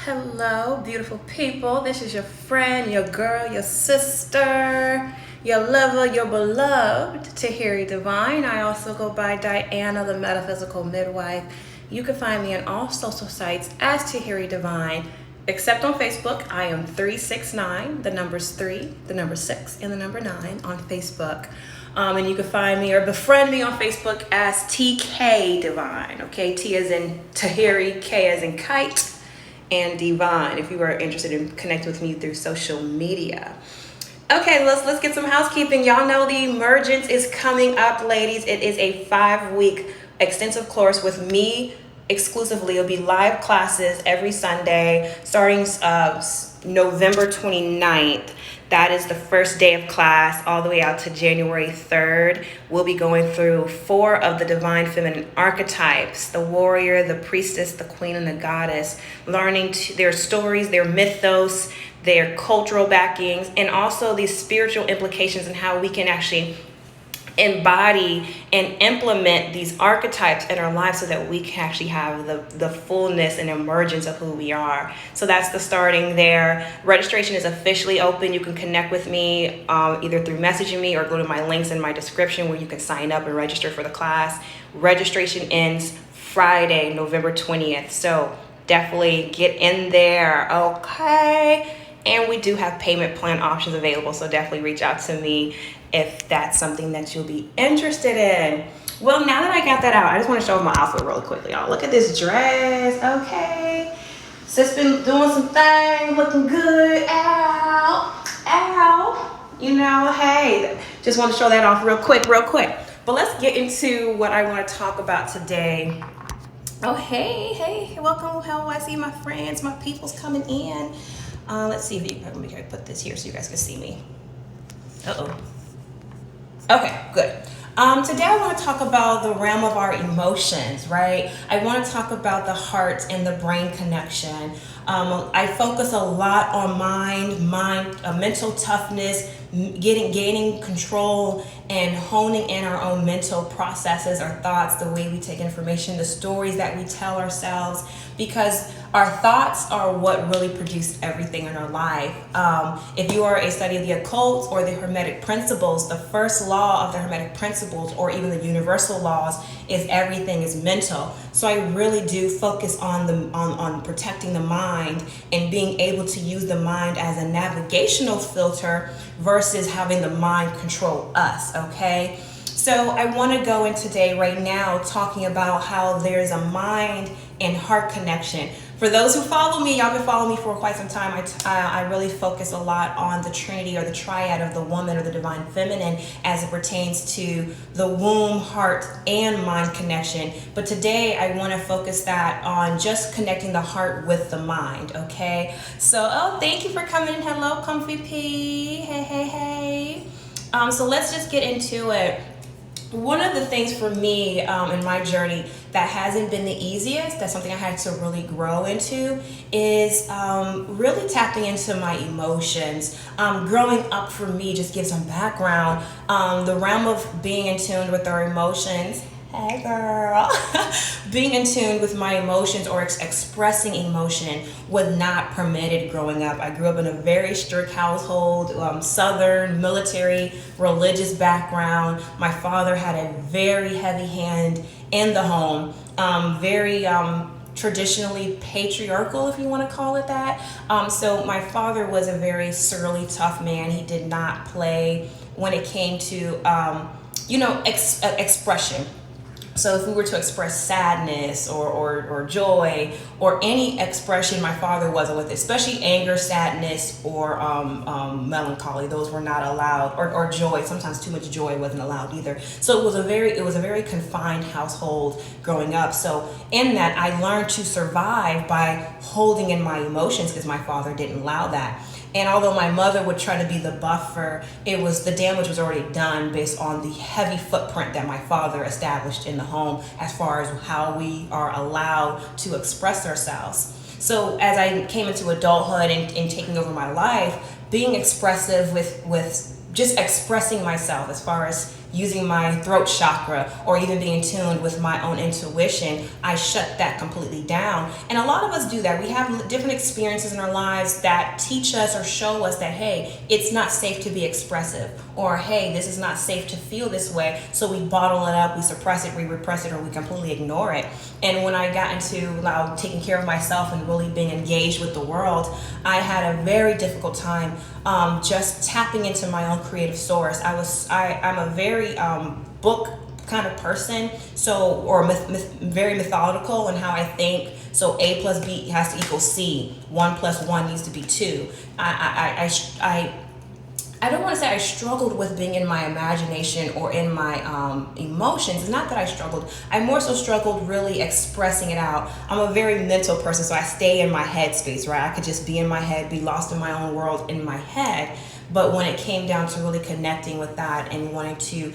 Hello, beautiful people. This is your friend, your girl, your sister, your lover, your beloved, Tahiri Divine. I also go by Diana, the metaphysical midwife. You can find me on all social sites as Tahiri Divine, except on Facebook. I am 369, the number's 3, the number 6, and the number 9 on Facebook. And you can find me or befriend me on Facebook as TK Divine. Okay, T as in Tahiri, K as in kite, and Divine, if you are interested in connecting with me through social media. Okay, let's get some housekeeping. Y'all know the Emergence is coming up, ladies. It is a 5-week extensive course with me exclusively. It'll be live classes every Sunday starting November 29th. That is the first day of class all the way out to January 3rd. We'll be going through 4 of the divine feminine archetypes: the warrior, the priestess, the queen, and the goddess, learning their stories, their mythos, their cultural backings, and also these spiritual implications and how we can actually embody and implement these archetypes in our lives so that we can actually have the fullness and emergence of who we are. So that's the starting there. Registration is officially open. You can connect with me either through messaging me or go to my links in my description where you can sign up and register for the class. Registration ends Friday, November 20th. So definitely get in there, okay? And we do have payment plan options available, so definitely reach out to me if that's something that you'll be interested in. Well, now that I got that out, I just want to show my outfit real quickly, y'all. Look at this dress, okay? Sis been doing some things, looking good. Ow. You know, hey, just want to show that off real quick. But let's get into what I want to talk about today. Oh, hey, welcome. How I see my friends, my people's coming in. Let's see if you can put this here so you guys can see me. Okay, good. Today I want to talk about the realm of our emotions, right? I want to talk about the heart and the brain connection. I focus a lot on mental toughness, gaining control and honing in our own mental processes, our thoughts, the way we take information, the stories that we tell ourselves, because our thoughts are what really produce everything in our life. If you are a study of the occult or the Hermetic principles, the first law of the Hermetic principles, or even the universal laws, is everything is mental. So I really do focus on protecting the mind and being able to use the mind as a navigational filter versus having the mind control us, okay? So I want to go in today right now talking about how there's a mind and heart connection. For those who follow me, y'all been following me for quite some time. I really focus a lot on the trinity or the triad of the woman or the divine feminine as it pertains to the womb, heart, and mind connection. But today I want to focus that on just connecting the heart with the mind, okay? So, thank you for coming in. Hello, Comfy P. Hey. So let's just get into it. One of the things for me in my journey that hasn't been the easiest, that's something I had to really grow into, is really tapping into my emotions. Growing up for me, just give some background, the realm of being in tune with our emotions. Hey girl. Being in tune with my emotions or expressing emotion was not permitted growing up. I grew up in a very strict household, Southern, military, religious background. My father had a very heavy hand in the home, very traditionally patriarchal, if you want to call it that. So my father was a very surly, tough man. He did not play when it came to, expression. So if we were to express sadness or joy or any expression, my father wasn't with it, especially anger, sadness, or melancholy. Those were not allowed, or joy. Sometimes too much joy wasn't allowed either. So it was a very confined household growing up. So in that, I learned to survive by holding in my emotions because my father didn't allow that. And although my mother would try to be the buffer, the damage was already done based on the heavy footprint that my father established in the home as far as how we are allowed to express ourselves. So as I came into adulthood and taking over my life, being expressive with just expressing myself as far as using my throat chakra or even being tuned with my own intuition, I shut that completely down. And a lot of us do that. We have different experiences in our lives that teach us or show us that, hey, it's not safe to be expressive, or hey, this is not safe to feel this way. So we bottle it up, we suppress it, we repress it, or we completely ignore it. And when I got into taking care of myself and really being engaged with the world, I had a very difficult time just tapping into my own creative source. I'm a very book kind of person, so very methodical in how I think. So A plus B has to equal C. 1 plus 1 needs to be 2. I don't want to say I struggled with being in my imagination or in my emotions. It's not that I struggled. I more so struggled really expressing it out. I'm a very mental person, so I stay in my head space, right? I could just be in my head, be lost in my own world in my head. But when it came down to really connecting with that and wanting to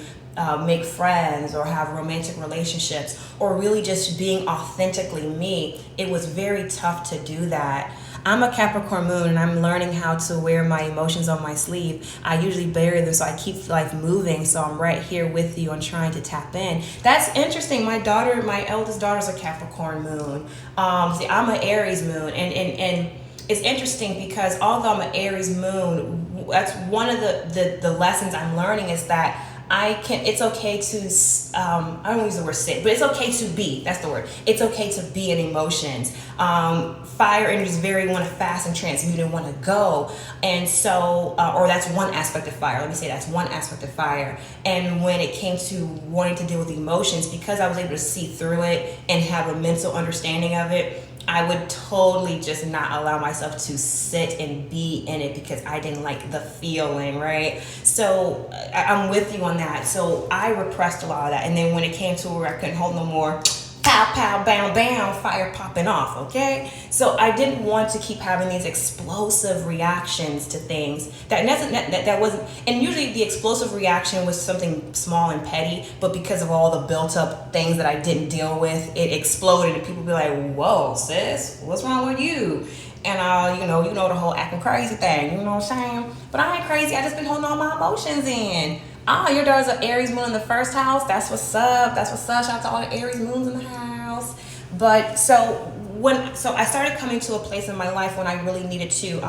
make friends or have romantic relationships or really just being authentically me, it was very tough to do that. I'm a Capricorn moon and I'm learning how to wear my emotions on my sleeve. I usually bury them, so I keep life moving. So I'm right here with you and trying to tap in. That's interesting. My eldest daughter's a Capricorn moon. See, I'm an Aries moon, and it's interesting because although I'm an Aries moon, that's one of the lessons I'm learning is that it's okay to, I don't use the word sit, but it's okay to be, that's the word. It's okay to be in emotions. Fire energy is very want to fast and transmute and want to go. And so, or that's one aspect of fire. Let me say that's one aspect of fire. And when it came to wanting to deal with emotions, because I was able to see through it and have a mental understanding of it, I would totally just not allow myself to sit and be in it because I didn't like the feeling, right? So I'm with you on that. So I repressed a lot of that. And then when it came to where I couldn't hold no more, pow, pow, bam, bam, fire popping off, okay? So I didn't want to keep having these explosive reactions to things that wasn't, and usually the explosive reaction was something small and petty, but because of all the built up things that I didn't deal with, it exploded and people be like, whoa, sis, what's wrong with you? And you know the whole acting crazy thing, you know what I'm saying? But I ain't crazy, I just been holding all my emotions in. Your daughter's an Aries moon in the first house. That's what's up. That's what's up. Shout out to all the Aries moons in the house. But so I started coming to a place in my life when I really needed to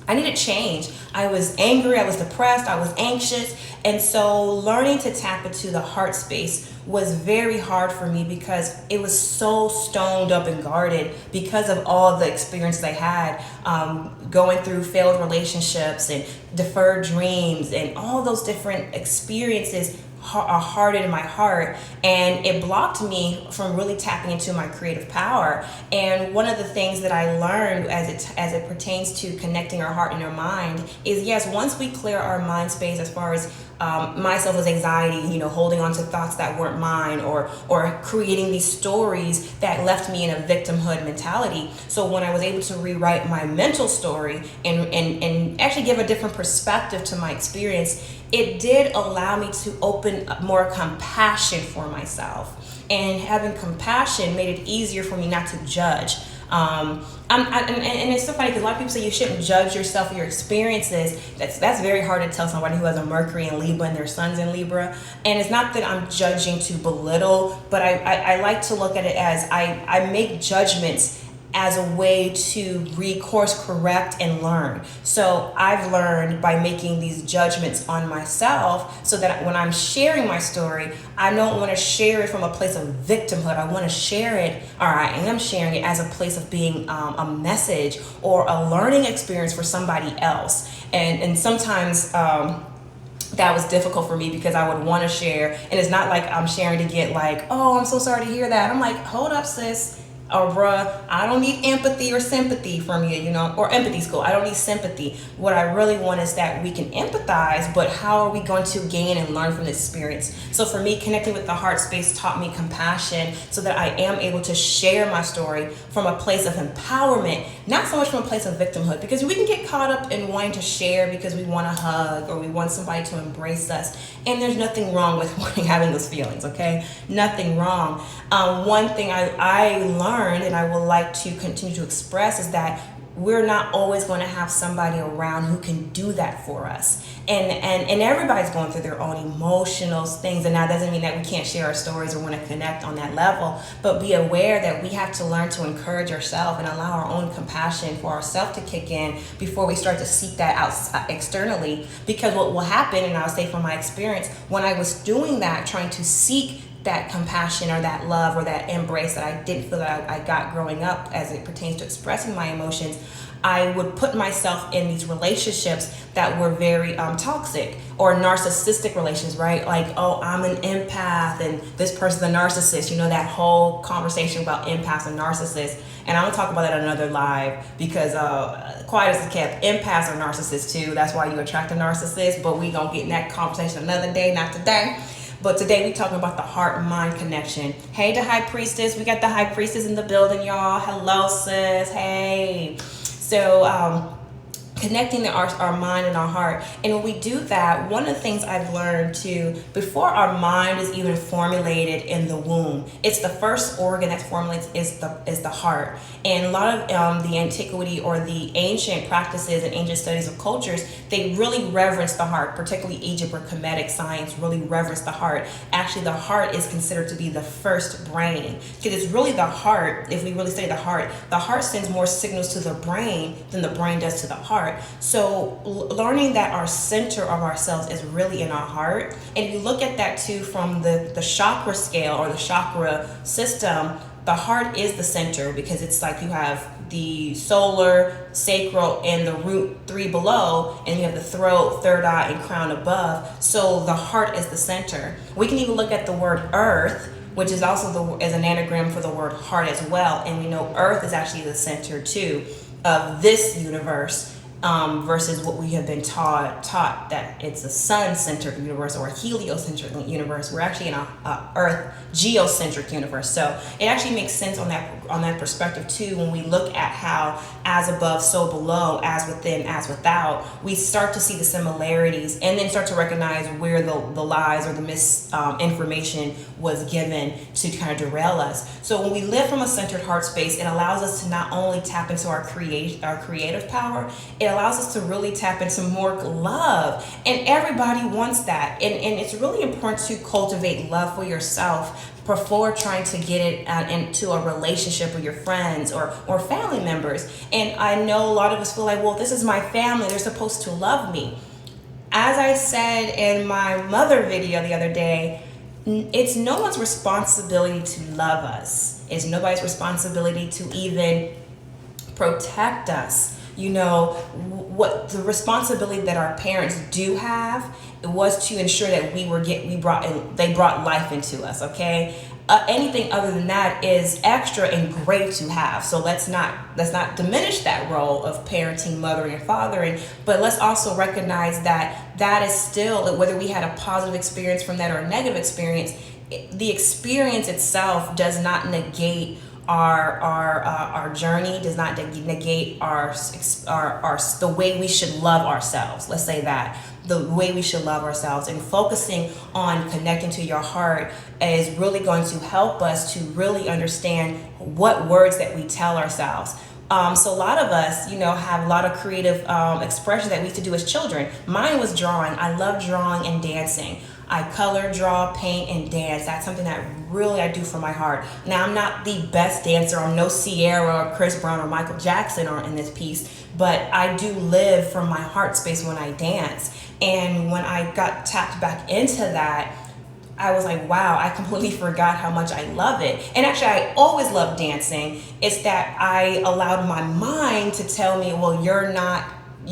I needed change. I was angry, I was depressed, I was anxious. And so learning to tap into the heart space was very hard for me because it was so stoned up and guarded because of all the experiences I had going through failed relationships and deferred dreams and all those different experiences are hardened in my heart, and it blocked me from really tapping into my creative power. And one of the things that I learned as it pertains to connecting our heart and our mind is, yes, once we clear our mind space as far as myself as anxiety, holding on to thoughts that weren't mine, or creating these stories that left me in a victimhood mentality. So when I was able to rewrite my mental story and actually give a different perspective to my experience, it did allow me to open up more compassion for myself. And having compassion made it easier for me not to judge. And it's so funny because a lot of people say you shouldn't judge yourself or your experiences. That's very hard to tell somebody who has a Mercury in Libra and their sun's in Libra. And it's not that I'm judging to belittle, but I like to look at it as I make judgments as a way to course correct and learn. So I've learned by making these judgments on myself so that when I'm sharing my story, I don't want to share it from a place of victimhood. I want to share it, or I am sharing it as a place of being a message or a learning experience for somebody else. And sometimes that was difficult for me because I would want to share, and it's not like I'm sharing to get like, oh, I'm so sorry to hear that. I'm like, hold up, sis. Or bruh, I don't need empathy or sympathy from you, or empathy's cool. I don't need sympathy. What I really want is that we can empathize, but how are we going to gain and learn from this experience? So for me, connecting with the heart space taught me compassion so that I am able to share my story from a place of empowerment, not so much from a place of victimhood, because we can get caught up in wanting to share because we want a hug or we want somebody to embrace us. And there's nothing wrong with having those feelings, okay? Nothing wrong. One thing I learned and I would like to continue to express is that we're not always going to have somebody around who can do that for us. And everybody's going through their own emotional things, and that doesn't mean that we can't share our stories or want to connect on that level, but be aware that we have to learn to encourage ourselves and allow our own compassion for ourselves to kick in before we start to seek that out externally. Because what will happen, and I'll say from my experience, when I was doing that, trying to seek that compassion or that love or that embrace that I didn't feel that I got growing up as it pertains to expressing my emotions, I would put myself in these relationships that were very toxic or narcissistic relations, right? Like, oh, I'm an empath and this person's a narcissist. You know, that whole conversation about empaths and narcissists. And I'm gonna talk about that on another live because quiet as a kept, empaths are narcissists too. That's why you attract a narcissist, but we gonna get in that conversation another day, not today. But today we're talking about the heart-mind connection. Hey, the High Priestess. We got the High Priestess in the building, y'all. Hello, sis. Hey. So connecting our mind and our heart. And when we do that, one of the things I've learned too, before our mind is even formulated in the womb, it's the first organ that's formulated is the heart. And a lot of the antiquity or the ancient practices and ancient studies of cultures, they really reverence the heart, particularly Egypt or Kemetic science really reverence the heart. Actually, the heart is considered to be the first brain because it's really the heart. If we really study the heart sends more signals to the brain than the brain does to the heart. So learning that our center of ourselves is really in our heart. And if you look at that too from the chakra scale or the chakra system, the heart is the center because it's like you have the solar, sacral, and the root three below, and you have the throat, third eye, and crown above. So the heart is the center. We can even look at the word earth, which is also as an anagram for the word heart as well. And we know earth is actually the center too of this universe. Versus what we have been taught that it's a sun-centered universe or a heliocentric universe. We're actually in a Earth geocentric universe. So it actually makes sense on that perspective too when we look at how as above, so below, as within, as without, we start to see the similarities and then start to recognize where the lies or the misinformation was given to kind of derail us. So when we live from a centered heart space, it allows us to not only tap into our creative power, it allows us to really tap into more love. And everybody wants that. And it's really important to cultivate love for yourself before trying to get it into a relationship with your friends or family members. And I know a lot of us feel like, well, this is my family. They're supposed to love me. As I said in my mother video the other day, it's no one's responsibility to love us. It's nobody's responsibility to even protect us. You know, what the responsibility that our parents do have was to ensure that they brought life into us, okay? Anything other than that is extra and great to have. So let's not diminish that role of parenting, mothering, and fathering, but let's also recognize that is still, whether we had a positive experience from that or a negative experience, the experience itself does not negate our journey, does not negate the way we should love ourselves. Let's say that the way we should love ourselves, and focusing on connecting to your heart is really going to help us to really understand what words that we tell ourselves. So a lot of us, have a lot of creative expressions that we used to do as children. Mine was drawing. I love drawing and dancing. I color, draw, paint, and dance. That's something that really I do from my heart. Now, I'm not the best dancer. I'm no Sierra or Chris Brown or Michael Jackson in this piece, but I do live from my heart space when I dance. And when I got tapped back into that, I was like, wow, I completely forgot how much I love it. And actually, I always loved dancing. It's that I allowed my mind to tell me, well, you're not,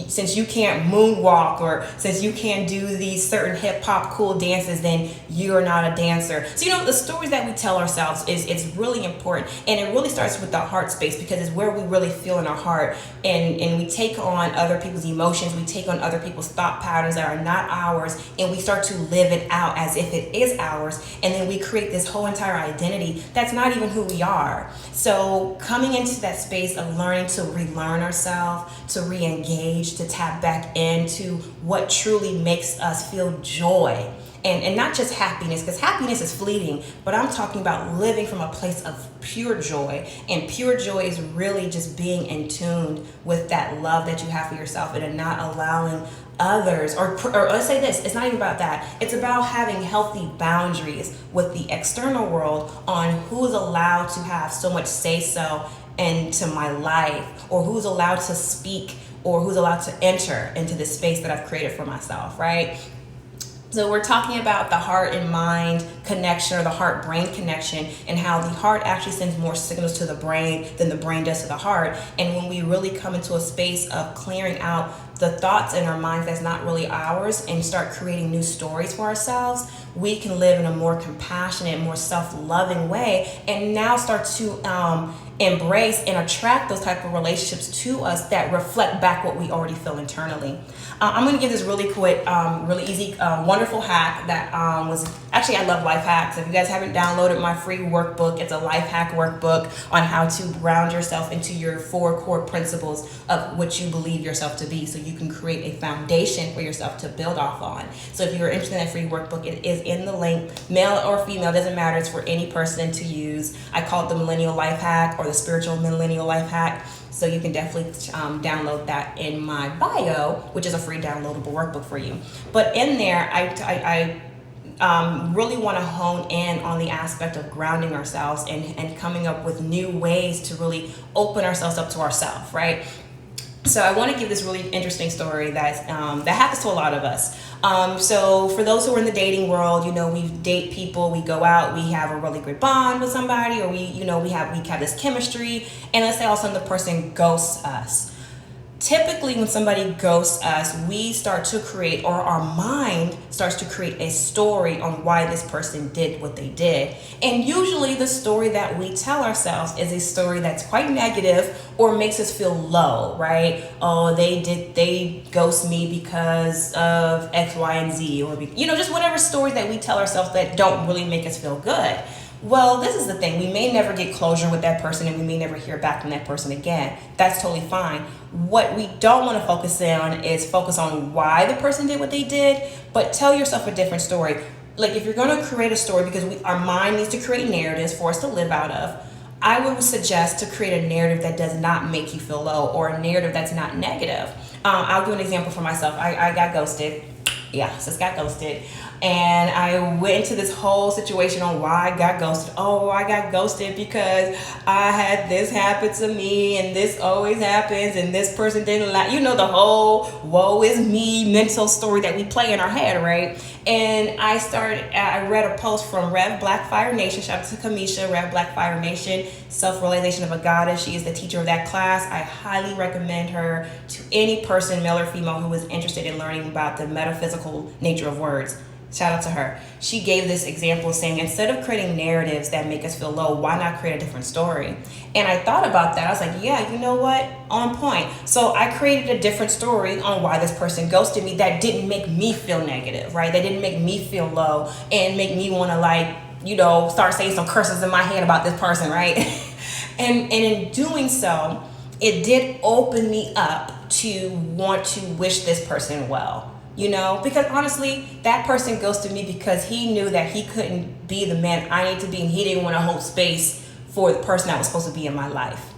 since you can't moonwalk or since you can't do these certain hip hop cool dances, then you're not a dancer. So, the stories that we tell ourselves it's really important. And it really starts with the heart space because it's where we really feel in our heart. And we take on other people's emotions. We take on other people's thought patterns that are not ours. And we start to live it out as if it is ours. And then we create this whole entire identity that's not even who we are. So coming into that space of learning to relearn ourselves, to re-engage, to tap back into what truly makes us feel joy and not just happiness, because happiness is fleeting, but I'm talking about living from a place of pure joy. And pure joy is really just being in tune with that love that you have for yourself and not allowing others, or let's say this, it's not even about that. It's about having healthy boundaries with the external world on who's allowed to have so much say so into my life, or who's allowed to speak, or who's allowed to enter into this space that I've created for myself, right? So we're talking about the heart and mind connection, or the heart-brain connection, and how the heart actually sends more signals to the brain than the brain does to the heart. And when we really come into a space of clearing out the thoughts in our minds that's not really ours and start creating new stories for ourselves, we can live in a more compassionate, more self-loving way, and now start to embrace and attract those type of relationships to us that reflect back what we already feel internally. I'm going to give this really quick, really easy, wonderful hack that was actually, I love life hacks. If you guys haven't downloaded my free workbook, it's a life hack workbook on how to ground yourself into your 4 core principles of what you believe yourself to be, so you can create a foundation for yourself to build off on. So if you're interested in that free workbook, it is in the link. Male or female, doesn't matter. It's for any person to use. I call it the Millennial Life Hack, or the Spiritual Millennial Life Hack. So you can definitely download that in my bio, which is a free downloadable workbook for you. But in there, I really want to hone in on the aspect of grounding ourselves and coming up with new ways to really open ourselves up to ourselves, right? So I want to give this really interesting story that happens to a lot of us. So for those who are in the dating world, we date people, we go out, we have a really good bond with somebody, or we have this chemistry, and let's say all of a sudden the person ghosts us. Typically, when somebody ghosts us, we start to create, or our mind starts to create, a story on why this person did what they did. And usually the story that we tell ourselves is a story that's quite negative or makes us feel low, right? Oh, they ghost me because of X, Y, and Z, or just whatever stories that we tell ourselves that don't really make us feel good. Well, this is the thing. We may never get closure with that person, and we may never hear back from that person again. That's totally fine. What we don't want to focus on why the person did what they did, but tell yourself a different story. Like, if you're going to create a story, because our mind needs to create narratives for us to live out of, I would suggest to create a narrative that does not make you feel low, or a narrative that's not negative. I'll give an example for myself. I got ghosted. Yeah, sis got ghosted. And I went into this whole situation on why I got ghosted. Oh, I got ghosted because I had this happen to me, and this always happens, and this person didn't like, the whole woe is me mental story that we play in our head, right? And I read a post from Rev Black Fire Nation. Shout out to Kamisha, Rev Black Fire Nation, Self-Realization of a Goddess. She is the teacher of that class. I highly recommend her to any person, male or female, who is interested in learning about the metaphysical nature of words. Shout out to her. She gave this example saying, instead of creating narratives that make us feel low, why not create a different story? And I thought about that. I was like, yeah, you know what? On point. So I created a different story on why this person ghosted me that didn't make me feel negative, right? That didn't make me feel low and make me want to start saying some curses in my head about this person, right? and in doing so, it did open me up to want to wish this person well. Because honestly, that person ghosted me because he knew that he couldn't be the man I need to be, and he didn't want to hold space for the person that was supposed to be in my life.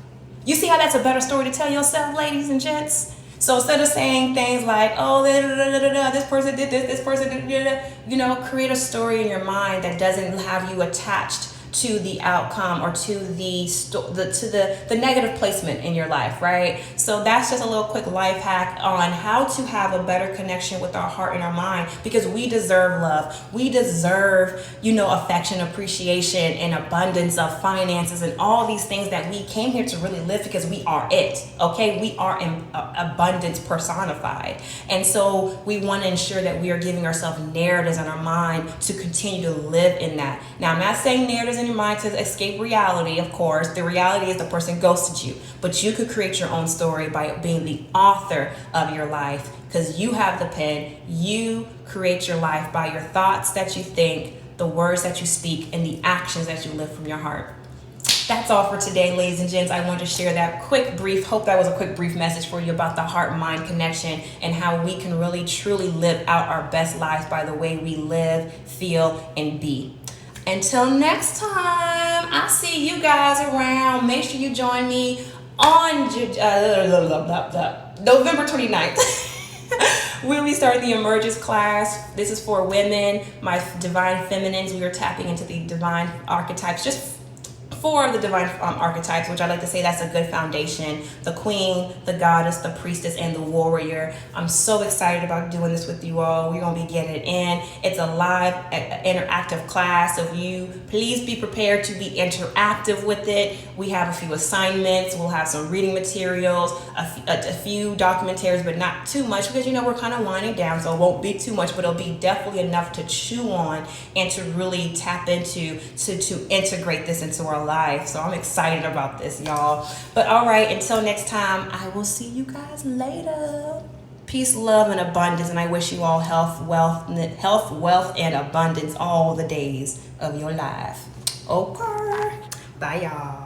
You see how that's a better story to tell yourself, ladies and gents? So instead of saying things like, oh, this person did this person did, create a story in your mind that doesn't have you attached to the outcome or to the negative placement in your life, right? So that's just a little quick life hack on how to have a better connection with our heart and our mind, because we deserve love. We deserve, affection, appreciation, and abundance of finances and all these things that we came here to really live, because we are it, okay? We are abundance personified. And so we want to ensure that we are giving ourselves narratives in our mind to continue to live in that. Now, I'm not saying narratives in your mind to escape reality, of course. The reality is the person ghosted you, but you could create your own story by being the author of your life, because you have the pen. You create your life by your thoughts that you think, the words that you speak, and the actions that you live from your heart. That's all for today, ladies and gents. I wanted to share that hope that was a quick, brief message for you about the heart-mind connection and how we can really, truly live out our best lives by the way we live, feel, and be. Until next time, I'll see you guys around. Make sure you join me on November 29th. We'll be starting the Emergence class. This is for women, my divine feminines. We are tapping into the divine archetypes, just 4 of the divine archetypes, which I like to say that's a good foundation: the queen, the goddess, the priestess, and the warrior. I'm so excited about doing this with you all. We're going to be getting it in. It's a live interactive class, so please be prepared to be interactive with it. We have a few assignments. We'll have some reading materials, a few documentaries, but not too much, because we're kind of winding down, so it won't be too much, but it'll be definitely enough to chew on and to really tap into, to integrate this into our life. So I'm excited about this, y'all. But all right, until next time, I will see you guys later. Peace, love, and abundance, and I wish you all health, wealth, and abundance all the days of your life. Okay, bye, y'all.